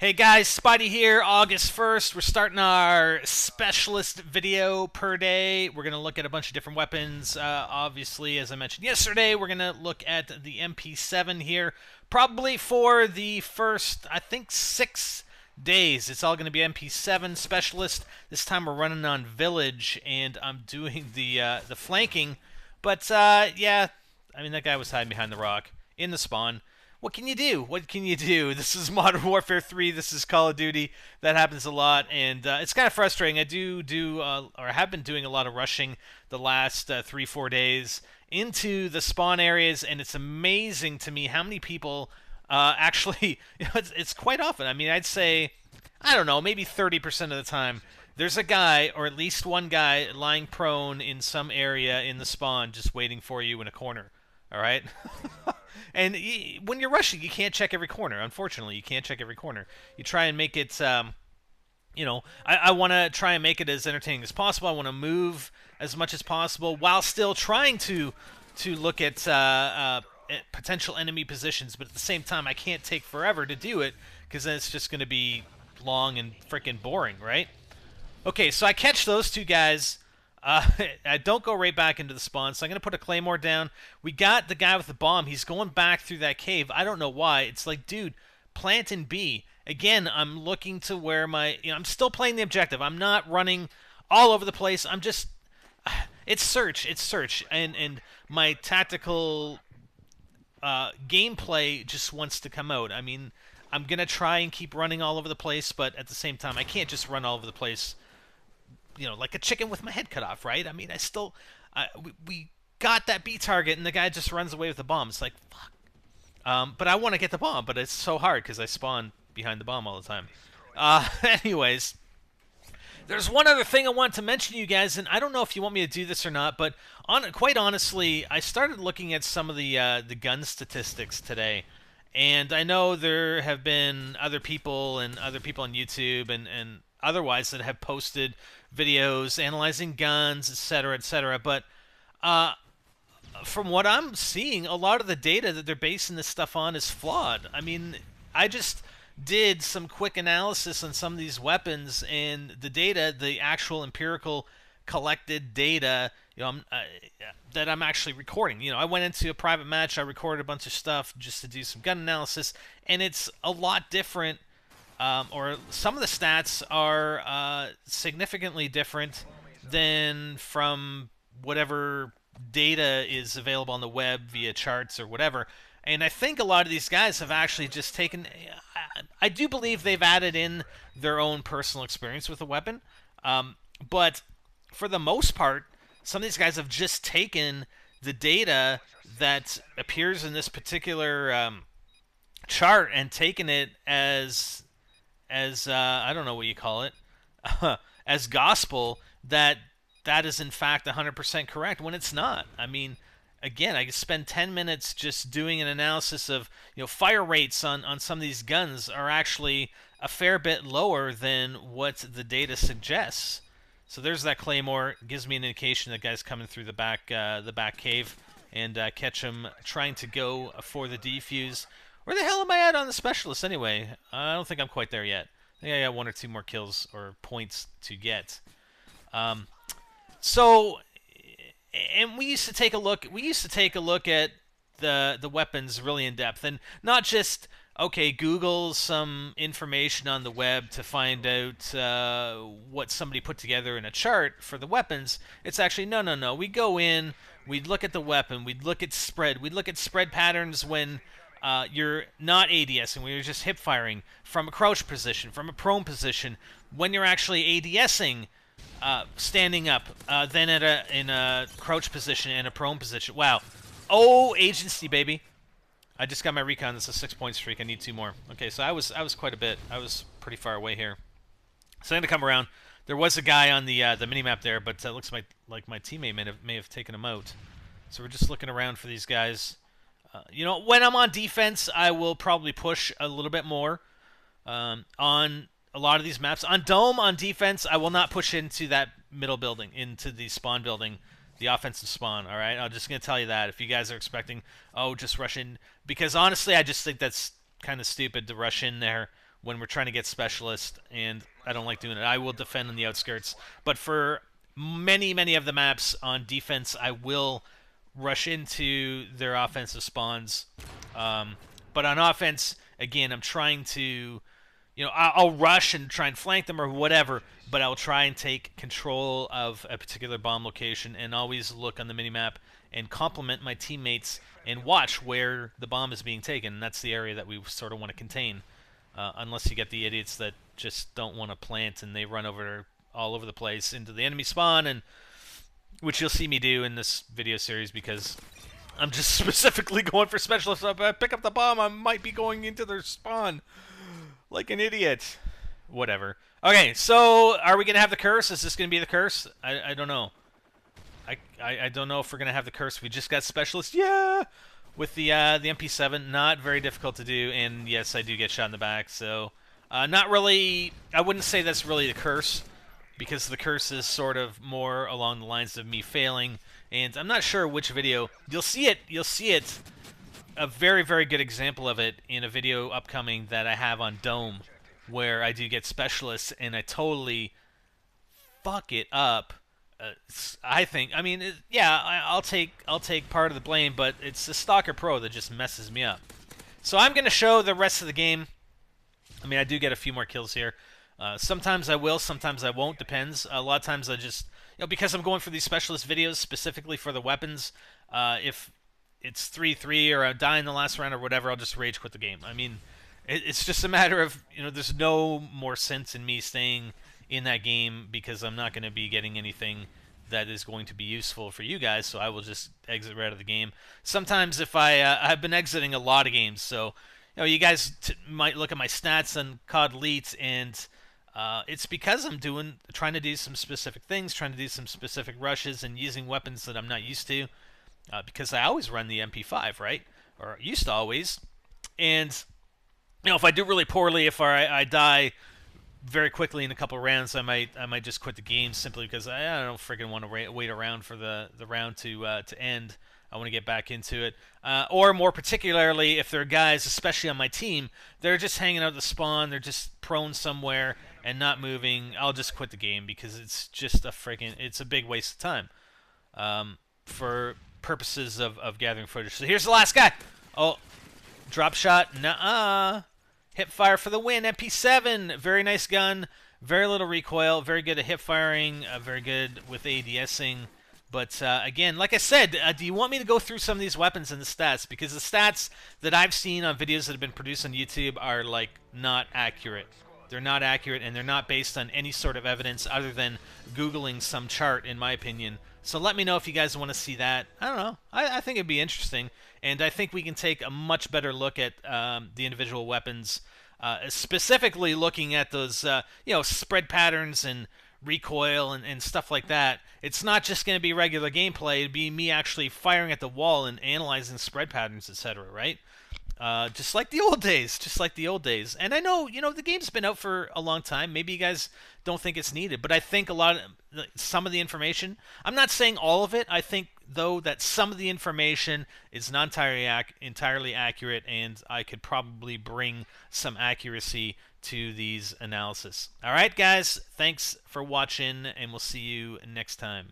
Hey guys, Spidey here, August 1st. We're starting our specialist video per day. We're going to look at a bunch of different weapons. Obviously, as I mentioned yesterday, we're going to look at the MP7 here. Probably for the first, I think, 6 days. It's all going to be MP7 specialist. This time we're running on Village, and I'm doing the flanking. But, yeah, I mean, that guy was hiding behind the rock in the spawn. What can you do? What can you do? This is Modern Warfare 3. This is Call of Duty. That happens a lot, and it's kind of frustrating. I or have been doing a lot of rushing the last 3-4 days into the spawn areas, and it's amazing to me how many people actually. It's quite often. I mean, I'd say, I don't know, maybe 30% of the time, there's a guy, or at least one guy, lying prone in some area in the spawn, just waiting for you in a corner. All right. And when you're rushing, you can't check every corner. Unfortunately, you can't check every corner. You try and make it, I want to try and make it as entertaining as possible. I want to move as much as possible while still trying to look at potential enemy positions. But at the same time, I can't take forever to do it because then it's just going to be long and freaking boring, right? Okay, so I catch those two guys. I don't go right back into the spawn, so I'm going to put a claymore down. We got the guy with the bomb. He's going back through that cave. I don't know why. It's like, dude, plant in B. Again, I'm looking to where I'm still playing the objective. I'm not running all over the place. I'm just, it's search, and my tactical gameplay just wants to come out. I mean, I'm going to try and keep running all over the place, but at the same time, I can't just run all over the place, like a chicken with my head cut off, right? I mean, we got that B target, and the guy just runs away with the bomb. It's like, fuck. But I want to get the bomb, but it's so hard because I spawn behind the bomb all the time. Anyways, there's one other thing I want to mention to you guys, and I don't know if you want me to do this or not, but quite honestly, I started looking at some of the gun statistics today. And I know there have been other people on YouTube and otherwise that have posted videos analyzing guns, etc., etc. But from what I'm seeing, a lot of the data that they're basing this stuff on is flawed. I mean, I just did some quick analysis on some of these weapons, and the data, the actual empirical collected data, that I'm actually recording. I went into a private match, I recorded a bunch of stuff just to do some gun analysis, and it's a lot different. Or some of the stats are significantly different than from whatever data is available on the web via charts or whatever. And I think a lot of these guys have actually just taken... I do believe they've added in their own personal experience with the weapon. But for the most part, some of these guys have just taken the data that appears in this particular chart and taken it as I don't know what you call it, as gospel that is in fact 100% correct when it's not. I mean, again, I could spend 10 minutes just doing an analysis of, fire rates on some of these guns are actually a fair bit lower than what the data suggests. So there's that claymore. It gives me an indication that guy's coming through the back cave, and catch him trying to go for the defuse. Where the hell am I at on the specialist anyway? I don't think I'm quite there yet. I think I got 1 or 2 more kills or points to get. So, and we used to take a look. We used to take a look at the weapons really in depth, and not just Google some information on the web to find out what somebody put together in a chart for the weapons. It's actually no. We go in, we look at the weapon, we look at spread, we look at spread patterns when you're not ADSing, when you're just hip firing from a crouch position, from a prone position, when you're actually ADSing, standing up, then in a crouch position and a prone position. Wow. Oh, agency, baby. I just got my recon. This is a 6-point streak. I need 2 more. Okay, so I was quite a bit. I was pretty far away here. So I'm gonna come around. There was a guy on the minimap there, but it looks like my teammate may have taken him out. So we're just looking around for these guys. When I'm on defense, I will probably push a little bit more on a lot of these maps. On Dome, on defense, I will not push into that middle building, into the spawn building, the offensive spawn, all right? I'm just going to tell you that. If you guys are expecting, just rush in. Because honestly, I just think that's kind of stupid to rush in there when we're trying to get specialist, and I don't like doing it. I will defend on the outskirts, but for many of the maps on defense, I will rush into their offensive spawns. But on offense, again, I'm trying to, I'll rush and try and flank them or whatever, but I'll try and take control of a particular bomb location and always look on the minimap and compliment my teammates and watch where the bomb is being taken. And that's the area that we sort of want to contain, unless you get the idiots that just don't want to plant and they run over all over the place into the enemy spawn, and which you'll see me do in this video series because I'm just specifically going for specialists. If I pick up the bomb, I might be going into their spawn like an idiot. Whatever. Okay, so are we going to have the curse? Is this going to be the curse? I don't know. I don't know if we're going to have the curse. We just got specialist. Yeah! With the MP7, not very difficult to do, and yes, I do get shot in the back, so not really. I wouldn't say that's really the curse, because the curse is sort of more along the lines of me failing, and I'm not sure which video. You'll see it, a very good example of it in a video upcoming that I have on Dome, where I do get specialists, and I totally fuck it up. I think. I mean, I'll take part of the blame, but it's the Stalker Pro that just messes me up. So I'm going to show the rest of the game. I mean, I do get a few more kills here. Sometimes I will, sometimes I won't. Depends. A lot of times I just, because I'm going for these specialist videos specifically for the weapons. If it's 3-3 or I die in the last round or whatever, I'll just rage quit the game. I mean, it's just a matter of, there's no more sense in me staying in that game because I'm not going to be getting anything that is going to be useful for you guys, so I will just exit right out of the game. Sometimes if I've been exiting a lot of games, so you guys might look at my stats on COD Elite, and it's because I'm trying to do some specific things, trying to do some specific rushes, and using weapons that I'm not used to, because I always run the MP5, right? Or used to always. And if I do really poorly, if I die very quickly in a couple of rounds, I might just quit the game simply because I don't freaking want to wait around for the round to end. I want to get back into it. Or more particularly, if there are guys, especially on my team, they're just hanging out at the spawn, they're just prone somewhere and not moving, I'll just quit the game because it's just it's a big waste of time for purposes of gathering footage. So here's the last guy. Oh, drop shot. Nuh-uh. Hip fire for the win. MP7, very nice gun, very little recoil, very good at hip firing, very good with ADSing. But again, like I said, do you want me to go through some of these weapons and the stats? Because the stats that I've seen on videos that have been produced on YouTube are not accurate. They're not accurate, and they're not based on any sort of evidence other than Googling some chart, in my opinion. So let me know if you guys want to see that. I don't know. I think it'd be interesting, and I think we can take a much better look at the individual weapons, specifically looking at those, spread patterns and recoil and stuff like that. It's not just going to be regular gameplay. It'd be me actually firing at the wall and analyzing spread patterns, etc., right? Just like the old days. And I know, the game's been out for a long time. Maybe you guys don't think it's needed, but I think some of the information, I'm not saying all of it. I think, though, that some of the information is not entirely accurate, and I could probably bring some accuracy to these analysis. All right, guys, thanks for watching, and we'll see you next time.